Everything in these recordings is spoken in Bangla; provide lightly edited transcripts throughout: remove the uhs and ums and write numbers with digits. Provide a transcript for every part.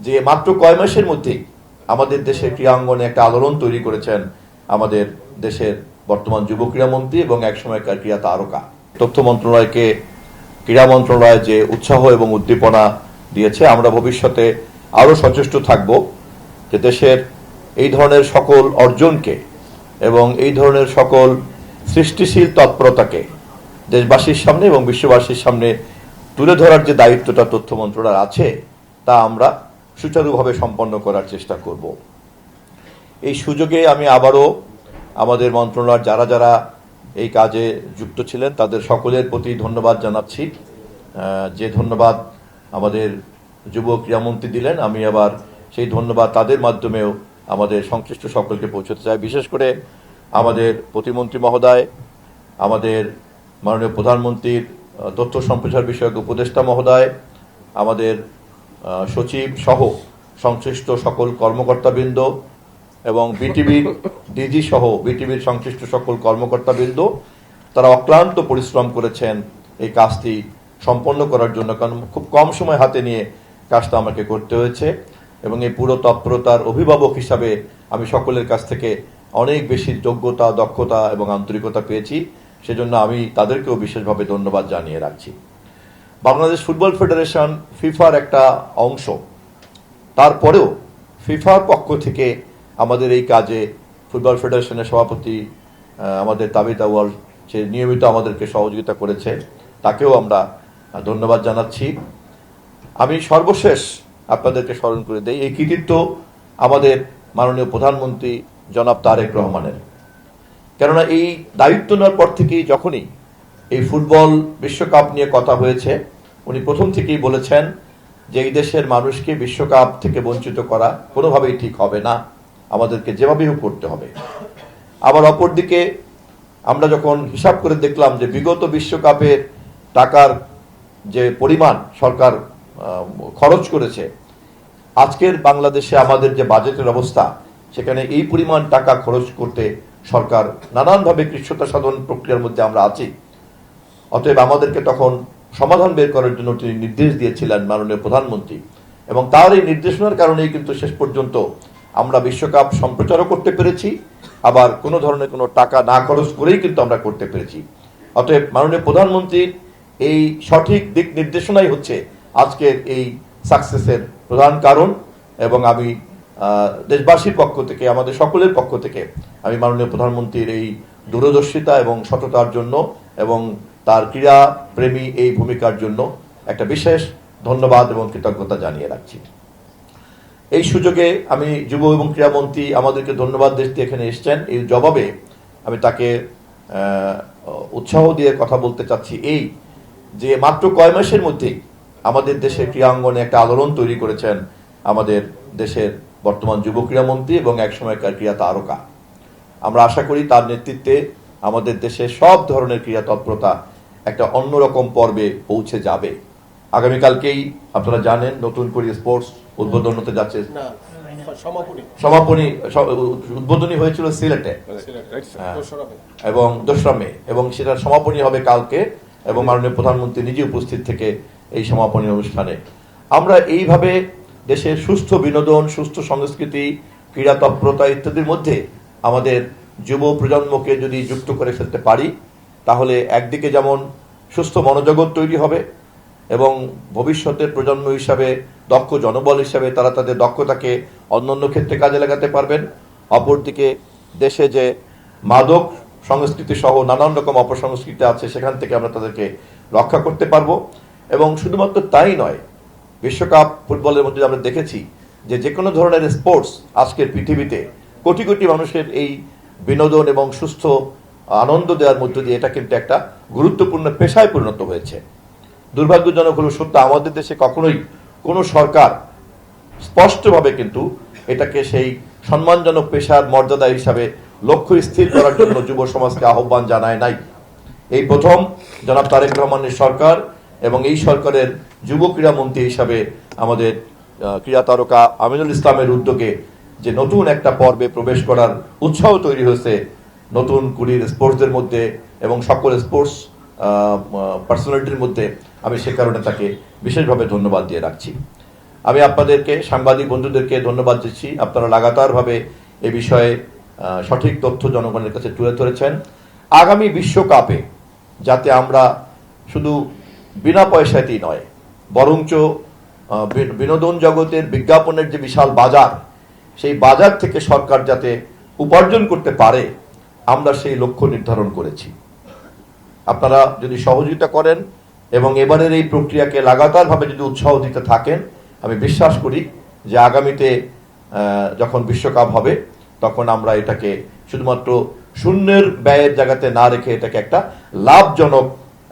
যে মাত্র কয় মাসের মধ্যেই আমাদের দেশের ক্রীড়াঙ্গনে একটা আলোড়ন তৈরি করেছেন আমাদের দেশের বর্তমান যুব ক্রীড়ামন্ত্রী এবং একসময়কার ক্রীড়া তারকা। তথ্য মন্ত্রণালয়কে ক্রীড়া মন্ত্রণালয় যে উৎসাহ এবং উদ্দীপনা দিয়েছে, আমরা ভবিষ্যতে আরো সচেষ্ট থাকব যে দেশের এই ধরনের সকল অর্জনকে এবং এই ধরনের সকল সৃষ্টিশীল তৎপরতাকে দেশবাসীর সামনে এবং বিশ্ববাসীর সামনে তুলে ধরার যে দায়িত্বটা তথ্য মন্ত্রণালয়ের আছে তা আমরা সুচারুভাবে সম্পন্ন করার চেষ্টা করব। এই সুযোগে আমি আবারও আমাদের মন্ত্রণালয়ের যারা যারা এই কাজে যুক্ত ছিলেন তাদের সকলের প্রতি ধন্যবাদ জানাচ্ছি। যে ধন্যবাদ আমাদের যুব ক্রীড়ামন্ত্রী দিলেন, আমি আবার সেই ধন্যবাদ তাদের মাধ্যমেও আমাদের সংশ্লিষ্ট সকলকে পৌঁছতে চাই। বিশেষ করে আমাদের প্রতিমন্ত্রী মহোদয়, আমাদের মাননীয় প্রধানমন্ত্রীর তথ্য সম্প্রচার বিষয়ক উপদেষ্টা মহোদয়, আমাদের সচিব সহ সংশ্লিষ্ট সকল কর্মকর্তাবৃন্দ এবং বিটিভির ডিজি সহ বিটিভির সংশ্লিষ্ট সকল কর্মকর্তাবৃন্দ, তারা অক্লান্ত পরিশ্রম করেছেন এই কাজটি সম্পন্ন করার জন্য, কারণ খুব কম সময় হাতে নিয়ে কাজটা আমাকে করতে হয়েছে এবং এই পুরো তৎপরতার অভিভাবক হিসাবে আমি সকলের কাছ থেকে অনেক বেশি যোগ্যতা, দক্ষতা এবং আন্তরিকতা পেয়েছি। সেজন্য আমি তাদেরকেও বিশেষভাবে ধন্যবাদ জানিয়ে রাখছি। বাংলাদেশ ফুটবল ফেডারেশন ফিফার একটা অংশ, তারপরেও ফিফার পক্ষ থেকে আমাদের এই কাজে ফুটবল ফেডারেশনের সভাপতি আমাদের তাবিথ আউয়াল সে নিয়মিত আমাদেরকে সহযোগিতা করেছে, তাকেও আমরা ধন্যবাদ জানাচ্ছি। আমি সর্বশেষ আপনাদেরকে স্মরণ করে দেই, এই কৃতিত্ব আমাদের মাননীয় প্রধানমন্ত্রী জনাব তারেক রহমানের। কেননা এই দায়িত্ব নেওয়ার পর থেকেই যখনই এই ফুটবল বিশ্বকাপ নিয়ে কথা হয়েছে, উনি প্রথম থেকেই বলেছেন যে এই দেশের মানুষকে বিশ্বকাপ থেকে বঞ্চিত করা কোনোভাবেই ঠিক হবে না, আমাদেরকে যেভাবেই হোক করতে হবে। আবার অপরদিকে আমরা যখন হিসাব করে দেখলাম যে বিগত বিশ্বকাপের টাকার যে পরিমাণ সরকার খরচ করেছে, আজকের বাংলাদেশে আমাদের যে বাজেটের অবস্থা, সেখানে এই পরিমাণ টাকা খরচ করতে সরকার নানানভাবে কৃচ্ছ্রতা সাধন প্রক্রিয়ার মধ্যে আমরা আছি। অতএব আমাদেরকে তখন সমাধান বের করার জন্য তিনি নির্দেশ দিয়েছিলেন মাননীয় প্রধানমন্ত্রী, এবং তার এই নির্দেশনার কারণেই কিন্তু শেষ পর্যন্ত আমরা বিশ্বকাপ সম্প্রচারও করতে পেরেছি, আবার কোনো ধরনের কোনো টাকা না খরচ করেই কিন্তু আমরা করতে পেরেছি। অতএব মাননীয় প্রধানমন্ত্রীর এই সঠিক দিক নির্দেশনাই হচ্ছে আজকের এই সাকসেসের প্রধান কারণ। এবং আমি দেশবাসীর পক্ষ থেকে, আমাদের সকলের পক্ষ থেকে আমি মাননীয় প্রধানমন্ত্রীর এই দূরদর্শিতা এবং সততার জন্য এবং তার ক্রীড়া প্রেমী এই ভূমিকার জন্য একটা বিশেষ ধন্যবাদ এবং কৃতজ্ঞতা জানিয়ে রাখছি। এই সুযোগে আমি যুব এবং ক্রীড়ামন্ত্রী আমাদেরকে ধন্যবাদ দিতে এখানে এসছেন, এই জবাবে আমি তাকে উৎসাহ দিয়ে কথা বলতে চাচ্ছি এই যে মাত্র কয় মাসের মধ্যেই আমাদের দেশের ক্রীড়াঙ্গনে একটা আলোড়ন তৈরি করেছেন আমাদের দেশের বর্তমান যুব ক্রীড়ামন্ত্রী এবং একসময়কার ক্রীড়া তারকা। আমরা আশা করি তার নেতৃত্বে আমাদের দেশে সব ধরনের ক্রীড়া তৎপরতা একটা অন্যরকম পর্বে পৌঁছে যাবে। আগামীকালকেই আপনারা জানেন নতুন করে স্পোর্টস উদ্বোধন হতে যাচ্ছে, সমাপনী উদ্বোধনী হয়েছিল সিলেটে এবং 2রা মে, এবং সেটার সমাপনী হবে কালকে এবং মাননীয় প্রধানমন্ত্রী নিজে উপস্থিত থেকে এই সমাপনী অনুষ্ঠানে। আমরা এইভাবে দেশের সুস্থ বিনোদন, সুস্থ সংস্কৃতি, ক্রীড়া তৎপরতা ইত্যাদির মধ্যে আমাদের যুব প্রজন্মকে যদি যুক্ত করে ফেলতে পারি, তাহলে একদিকে যেমন সুস্থ মনোজগৎ তৈরি হবে এবং ভবিষ্যতের প্রজন্ম হিসাবে দক্ষ জনবল হিসাবে তারা তাদের দক্ষতাকে অন্যান্য ক্ষেত্রে কাজে লাগাতে পারবেন। অপরদিকে দেশে যে মাদক সংস্কৃতি সহ নানান রকম অপসংস্কৃতি আছে, সেখান থেকে আমরা তাদেরকে রক্ষা করতে পারবো। এবং শুধুমাত্র তাই নয়, বিশ্বকাপ ফুটবলের মধ্যে আমরা দেখেছি যে কোনো ধরনের স্পোর্টস আজকের পৃথিবীতে কোটি কোটি মানুষের এই বিনোদন এবং সুস্থ আনন্দ দেওয়ার মধ্য দিয়ে এটা কিন্তু একটা গুরুত্বপূর্ণ পেশায় পরিণত হয়েছে। দুর্ভাগ্যজনক হলো সত্য, আমাদের দেশে কখনোই কোনো সরকার স্পষ্টভাবে কিন্তু এটাকে সেই সম্মানজনক পেশার মর্যাদা হিসাবে লক্ষ্য স্থির করার জন্য যুব সমাজকে আহ্বান জানায় নাই। এই প্রথম জনাব তারেক রহমানের সরকার এবং এই সরকারের যুব ক্রীড়ামন্ত্রী হিসাবে আমাদের ক্রীড়া তারকা আমিনুল ইসলামের উদ্যোগে যে নতুন একটা পর্বে প্রবেশ করার উৎসাহ তৈরি হয়েছে নতুন কুড়ির স্পোর্টসদের মধ্যে এবং সকল স্পোর্টস পার্সোনালিটির মধ্যে, আমি সে কারণে তাকে বিশেষভাবে ধন্যবাদ দিয়ে রাখছি। আমি আপনাদেরকে, সাংবাদিক বন্ধুদেরকে ধন্যবাদ দিচ্ছি। আপনারা লাগাতারভাবে এ বিষয়ে সঠিক তথ্য জনগণের কাছে তুলে ধরেছেন। আগামী বিশ্বকাপে যাতে আমরা শুধু বিনা পয়সাতেই নয়, বরঞ্চ বিনোদন জগতের বিজ্ঞাপনের যে বিশাল বাজার, সেই বাজার থেকে সরকার যাতে উপার্জন করতে পারে, আমরা সেই লক্ষ্য নির্ধারণ করেছি। আপনারা যদি সহযোগিতা করেন এবং এবারের এই প্রক্রিয়াকে লাগাতারভাবে যদি উৎসাহ দিতে থাকেন, আমি বিশ্বাস করি যে আগামীতে যখন বিশ্বকাপ হবে তখন আমরা এটাকে শুধুমাত্র শূন্যের ব্যয়ের জায়গাতে না রেখে এটাকে একটা লাভজনক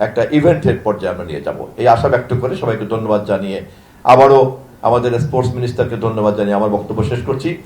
একটা ইভেন্টের পর্যায়ে আমরা নিয়ে যাব, এই আশা ব্যক্ত করে সবাইকে ধন্যবাদ জানিয়ে, আবারও আমাদের স্পোর্টস মিনিস্টারকে ধন্যবাদ জানিয়ে আমার বক্তব্য শেষ করছি।